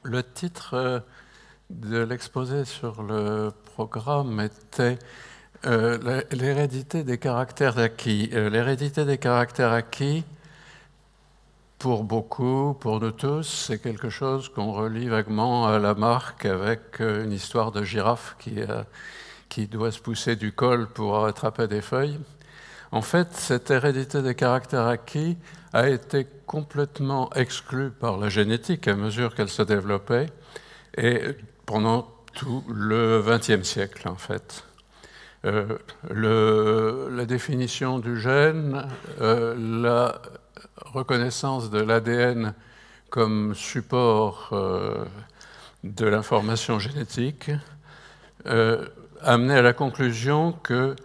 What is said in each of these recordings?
Le titre de l'exposé sur le programme était l'hérédité des caractères acquis. L'hérédité des caractères acquis, pour beaucoup, pour nous tous, c'est quelque chose qu'on relie vaguement à Lamarck avec une histoire de girafe qui doit se pousser du col pour attraper des feuilles. En fait, cette hérédité des caractères acquis a été complètement exclue par la génétique à mesure qu'elle se développait, et pendant tout le XXe siècle, en fait. La définition du gène, la reconnaissance de l'ADN comme support de l'information génétique, amenait à la conclusion que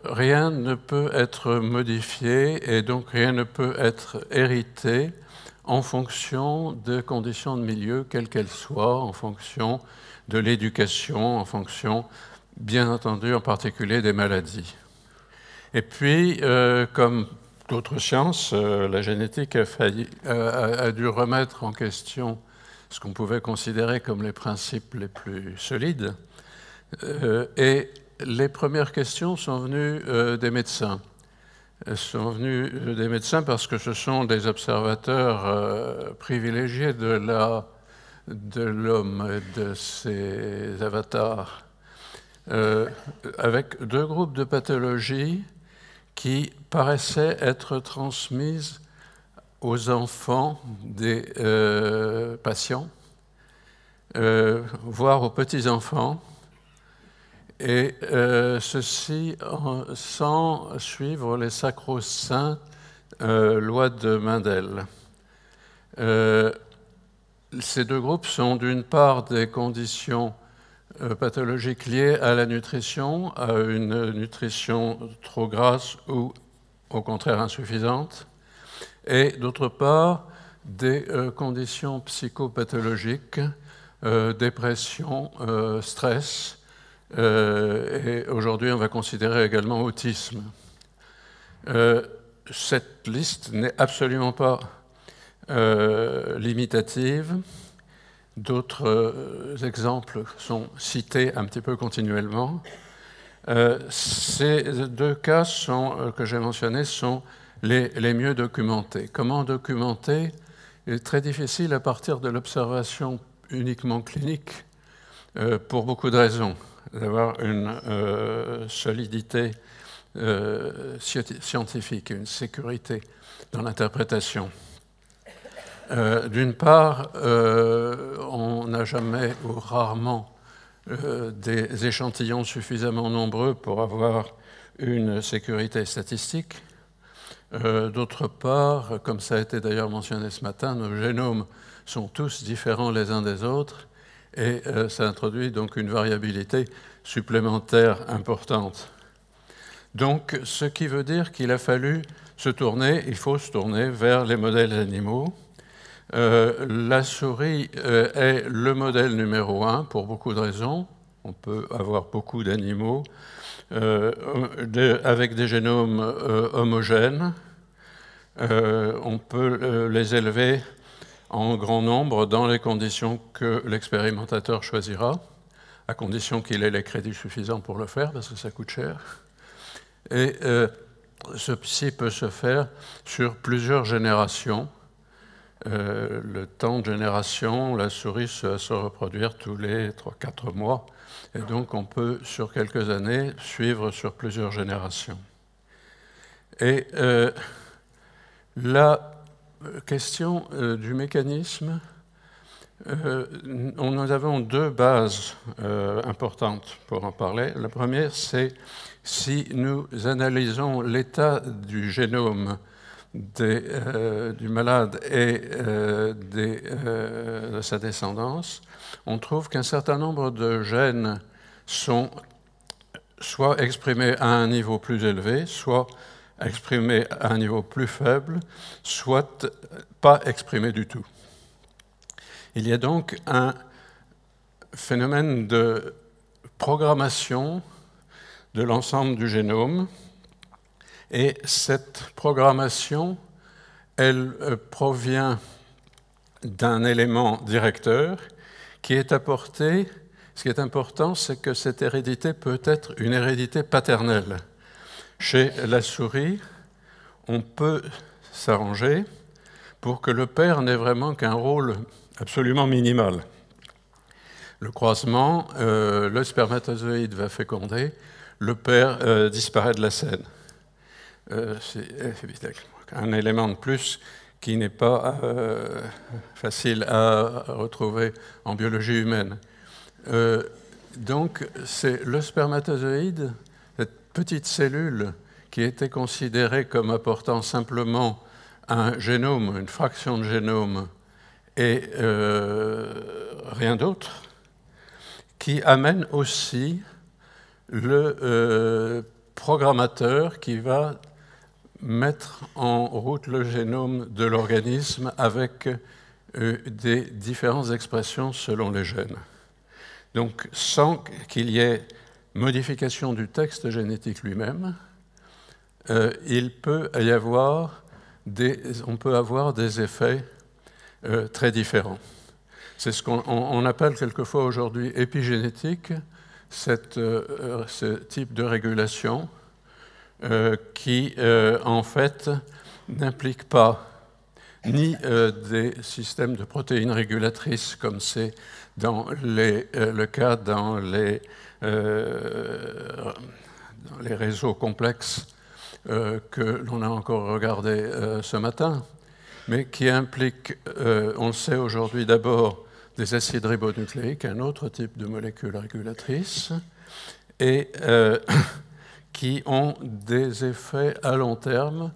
rien ne peut être modifié et donc rien ne peut être hérité en fonction de conditions de milieu, quelles qu'elles soient, en fonction de l'éducation, en fonction, bien entendu, en particulier des maladies. Et puis, comme d'autres sciences, la génétique a dû remettre en question ce qu'on pouvait considérer comme les principes les plus solides, et les premières questions sont venues des médecins. Elles sont venues des médecins parce que ce sont des observateurs privilégiés de l'homme et de ses avatars, avec deux groupes de pathologies qui paraissaient être transmises aux enfants des patients, voire aux petits-enfants, et ceci sans suivre les sacro-saintes lois de Mendel. Ces deux groupes sont d'une part des conditions pathologiques liées à la nutrition, à une nutrition trop grasse ou au contraire insuffisante, et d'autre part des conditions psychopathologiques, dépression, stress, et aujourd'hui on va considérer également autisme. Cette liste n'est absolument pas limitative. D'autres exemples sont cités un petit peu continuellement. Ces deux cas que j'ai mentionnés sont les mieux documentés. Comment documenter? Il est très difficile à partir de l'observation uniquement clinique pour beaucoup de raisons. D'avoir une solidité scientifique, une sécurité dans l'interprétation. D'une part, on n'a jamais ou rarement des échantillons suffisamment nombreux pour avoir une sécurité statistique. D'autre part, comme ça a été d'ailleurs mentionné ce matin, nos génomes sont tous différents les uns des autres et ça introduit donc une variabilité supplémentaire importante. Donc, ce qui veut dire qu'il a fallu il faut se tourner vers les modèles animaux. La souris est le modèle numéro 1 pour beaucoup de raisons. On peut avoir beaucoup d'animaux avec des génomes homogènes. On peut les élever en grand nombre dans les conditions que l'expérimentateur choisira, à condition qu'il ait les crédits suffisants pour le faire, parce que ça coûte cher. Et ceci peut se faire sur plusieurs générations. Le temps de génération, la souris se reproduire tous les 3-4 mois. Et donc, on peut, sur quelques années, suivre sur plusieurs générations. Et la question du mécanisme, nous avons deux bases importantes pour en parler. La première, c'est si nous analysons l'état du génome du malade et de sa descendance, on trouve qu'un certain nombre de gènes sont soit exprimés à un niveau plus élevé, soit exprimés à un niveau plus faible, soit pas exprimés du tout. Il y a donc un phénomène de programmation de l'ensemble du génome, et cette programmation, elle provient d'un élément directeur qui est apporté. Ce qui est important, c'est que cette hérédité peut être une hérédité paternelle. Chez la souris, on peut s'arranger pour que le père n'ait vraiment qu'un rôle absolument minimal. Le croisement, le spermatozoïde va féconder, le père disparaît de la scène. C'est évidemment un élément de plus qui n'est pas facile à retrouver en biologie humaine. Donc, c'est le spermatozoïde, cette petite cellule qui était considérée comme apportant simplement un génome, une fraction de génome, et rien d'autre, qui amène aussi le programmateur qui va mettre en route le génome de l'organisme avec des différentes expressions selon les gènes. Donc, sans qu'il y ait modification du texte génétique lui-même, il peut y avoir on peut avoir des effets très différents. C'est ce qu'on appelle quelquefois aujourd'hui épigénétique, ce type de régulation qui, en fait, n'implique pas ni des systèmes de protéines régulatrices, comme c'est dans le cas dans les réseaux complexes que l'on a encore regardé ce matin, mais qui implique, on le sait aujourd'hui d'abord, des acides ribonucléiques, un autre type de molécules régulatrices, et qui ont des effets à long terme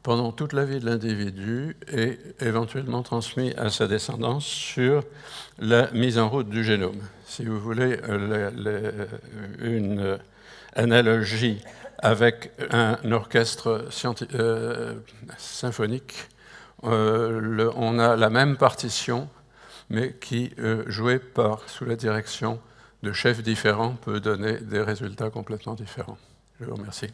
pendant toute la vie de l'individu et éventuellement transmis à sa descendance sur la mise en route du génome. Si vous voulez une analogie avec un orchestre symphonique, on a la même partition, mais qui, jouée sous la direction de chefs différents, peut donner des résultats complètement différents. Je vous remercie.